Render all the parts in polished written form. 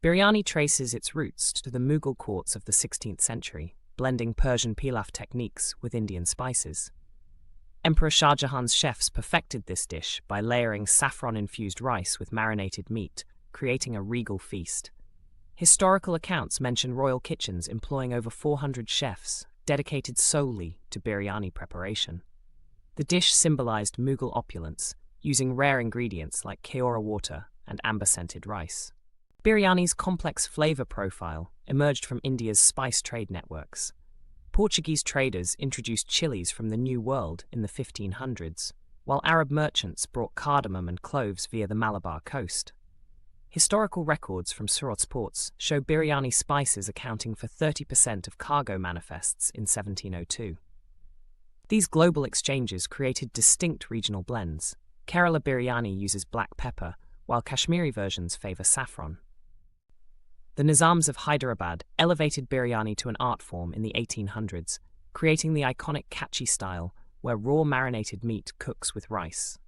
Biryani traces its roots to the Mughal courts of the 16th century, blending Persian pilaf techniques with Indian spices. Emperor Shah Jahan's chefs perfected this dish by layering saffron-infused rice with marinated meat, creating a regal feast. Historical accounts mention royal kitchens employing over 400 chefs, dedicated solely to biryani preparation. The dish symbolized Mughal opulence, using rare ingredients like Keora water and amber-scented rice. Biryani's complex flavor profile emerged from India's spice trade networks. Portuguese traders introduced chilies from the New World in the 1500s, while Arab merchants brought cardamom and cloves via the Malabar coast. Historical records from Surat's ports show biryani spices accounting for 30% of cargo manifests in 1702. These global exchanges created distinct regional blends. Kerala biryani uses black pepper, while Kashmiri versions favor saffron. The Nizams of Hyderabad elevated biryani to an art form in the 1800s, creating the iconic kachi style, where raw marinated meat cooks with rice.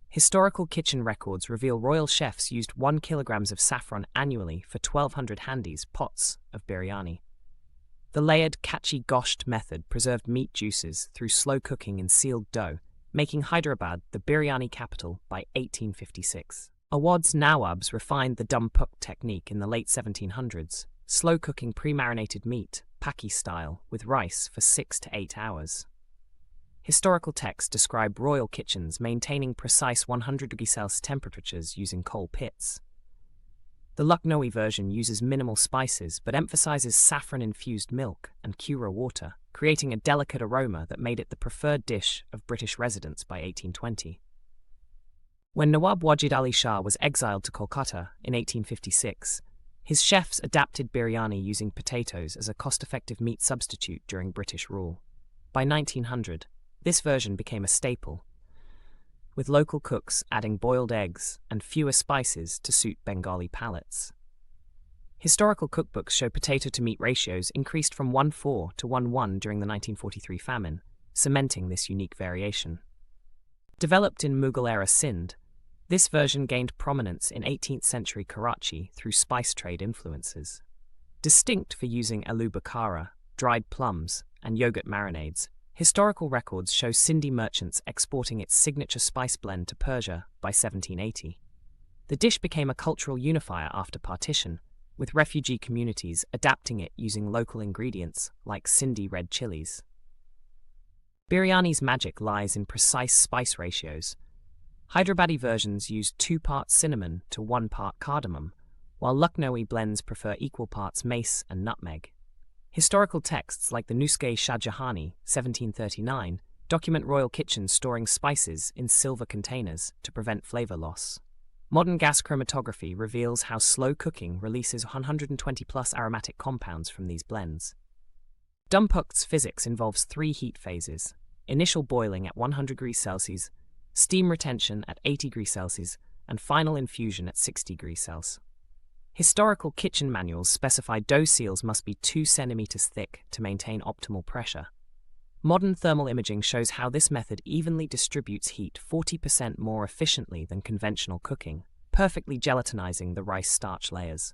Historical kitchen records reveal royal chefs used 1 kilogram of saffron annually for 1,200 handis pots of biryani. The layered kachi gosht method preserved meat juices through slow cooking in sealed dough, making Hyderabad the biryani capital by 1856. Awad's Nawabs refined the Dum Pukht technique in the late 1700s, slow cooking pre-marinated meat, Paki style, with rice for 6 to 8 hours. Historical texts describe royal kitchens maintaining precise 100°C temperatures using coal pits. The Lucknowi version uses minimal spices but emphasizes saffron-infused milk and Keora water, creating a delicate aroma that made it the preferred dish of British residents by 1820. When Nawab Wajid Ali Shah was exiled to Kolkata in 1856, his chefs adapted biryani using potatoes as a cost-effective meat substitute during British rule. By 1900, this version became a staple, with local cooks adding boiled eggs and fewer spices to suit Bengali palates. Historical cookbooks show potato-to-meat ratios increased from 1:4 to 1:1 during the 1943 famine, cementing this unique variation. Developed in Mughal-era Sindh, this version gained prominence in 18th century Karachi through spice trade influences. Distinct for using aloo bukhara, dried plums, and yogurt marinades, historical records show Sindhi merchants exporting its signature spice blend to Persia by 1780. The dish became a cultural unifier after partition, with refugee communities adapting it using local ingredients like Sindhi red chilies. Biryani's magic lies in precise spice ratios. Hyderabadi versions use 2 parts cinnamon to 1 part cardamom, while Lucknowi blends prefer equal parts mace and nutmeg. Historical texts like the Nuskhe Shah Jahani, 1739, document royal kitchens storing spices in silver containers to prevent flavor loss. Modern gas chromatography reveals how slow cooking releases 120+ aromatic compounds from these blends. Dum Pukt's physics involves 3 heat phases: initial boiling at 100°C, steam retention at 80°C, and final infusion at 60°C. Historical kitchen manuals specify dough seals must be 2 centimeters thick to maintain optimal pressure. Modern thermal imaging shows how this method evenly distributes heat 40% more efficiently than conventional cooking, perfectly gelatinizing the rice starch layers.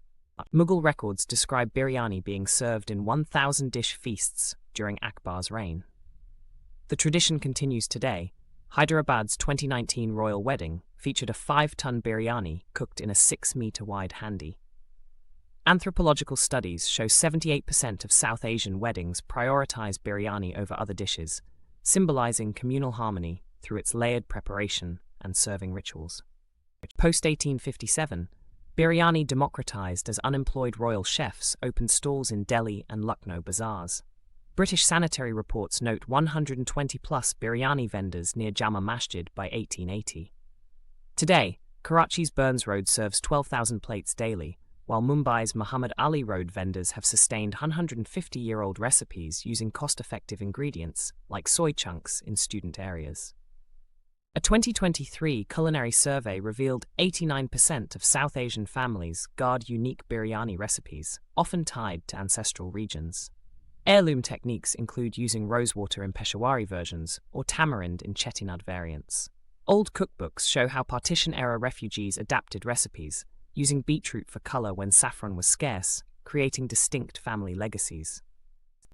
Mughal records describe biryani being served in 1,000-dish feasts during Akbar's reign. The tradition continues today. Hyderabad's 2019 royal wedding featured a 5-ton biryani cooked in a 6-meter-wide handi. Anthropological studies show 78% of South Asian weddings prioritize biryani over other dishes, symbolizing communal harmony through its layered preparation and serving rituals. Post-1857, biryani democratized as unemployed royal chefs opened stalls in Delhi and Lucknow bazaars. British sanitary reports note 120+ biryani vendors near Jama Masjid by 1880. Today, Karachi's Burns Road serves 12,000 plates daily, while Mumbai's Muhammad Ali Road vendors have sustained 150-year-old recipes using cost-effective ingredients like soy chunks in student areas. A 2023 Culinary survey revealed 89% of South Asian families guard unique biryani recipes, often tied to ancestral regions. Heirloom techniques include using rosewater in Peshawari versions or tamarind in Chettinad variants. Old cookbooks show how partition-era refugees adapted recipes, using beetroot for color when saffron was scarce, creating distinct family legacies.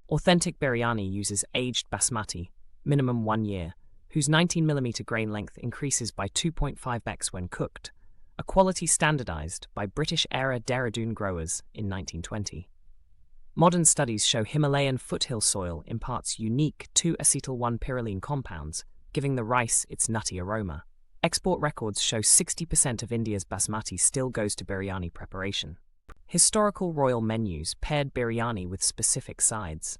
Authentic biryani uses aged basmati, minimum 1 year, whose 19mm grain length increases by 2.5x when cooked, a quality standardized by British-era Dehradun growers in 1920. Modern studies show Himalayan foothill soil imparts unique 2-acetyl-1-pyrroline compounds, giving the rice its nutty aroma. Export records show 60% of India's basmati still goes to biryani preparation. Historical royal menus paired biryani with specific sides.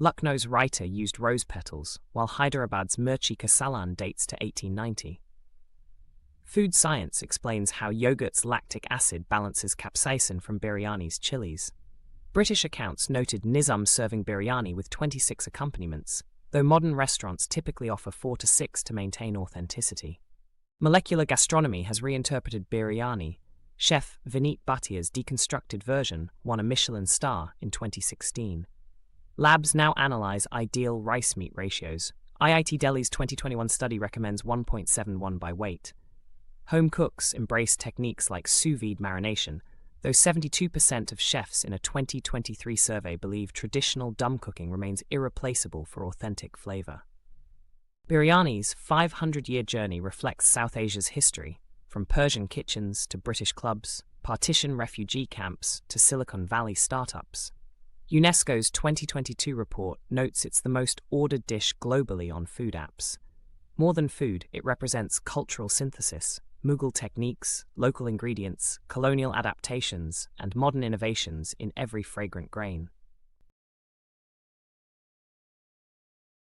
Lucknow's raita used rose petals, while Hyderabad's mirchi kasalan dates to 1890. Food science explains how yogurt's lactic acid balances capsaicin from biryani's chilies. British accounts noted Nizam serving biryani with 26 accompaniments, though modern restaurants typically offer 4 to 6 to maintain authenticity. Molecular gastronomy has reinterpreted biryani. Chef Vineet Bhatia's deconstructed version won a Michelin star in 2016. Labs now analyze ideal rice-meat ratios. IIT Delhi's 2021 study recommends 1.71 by weight. Home cooks embrace techniques like sous vide marination, though 72% of chefs in a 2023 survey believe traditional dum cooking remains irreplaceable for authentic flavor. Biryani's 500-year journey reflects South Asia's history, from Persian kitchens to British clubs, partition refugee camps to Silicon Valley startups. UNESCO's 2022 report notes it's the most ordered dish globally on food apps. More than food, it represents cultural synthesis, Mughal techniques, local ingredients, colonial adaptations, and modern innovations in every fragrant grain.